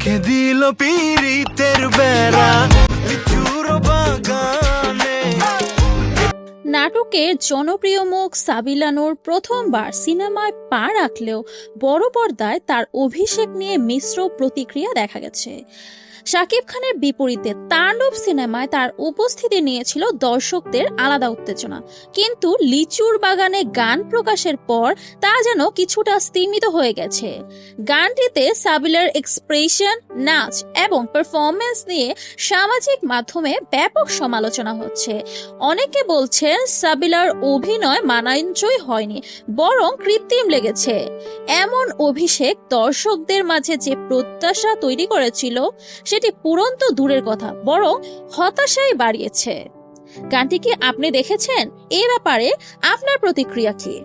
রেখে দিল পীড়িতের বেড়া লিচুর বাগানে। নাটকের জনপ্রিয় মুখ সাবিলা নূর প্রথমবার সিনেমায় পা রাখলেও বড় পর্দায় তার অভিষেক নিয়ে মিশ্র প্রতিক্রিয়া দেখা গেছে। শাকিব খানের বিপরীতে তাণ্ডব সিনেমায় তার উপস্থিতি নিয়েছিল দর্শকদের আলাদা উত্তেজনা, কিন্তু লিচুর বাগানে গান প্রকাশের পর তা যেন কিছুটা স্তিমিত হয়ে গেছে। গানটিতে সাবিলার এক্সপ্রেশন, নাচ এবং পারফরমেন্স নিয়ে সামাজিক মাধ্যমে ব্যাপক সমালোচনা হচ্ছে। অনেকে বলছেন সাবিলার অভিনয় মানানসই হয়নি, বরং কৃত্রিম লেগেছে। এমন অভিষেক দর্শকদের মাঝে যে প্রত্যাশা তৈরি করেছিল সেটি পূরণ তো দূরের কথা, বরং হতাশাই বাড়িয়েছে। গানটি কি আপনি দেখেছেন? এ ব্যাপারে আপনার প্রতিক্রিয়া কি?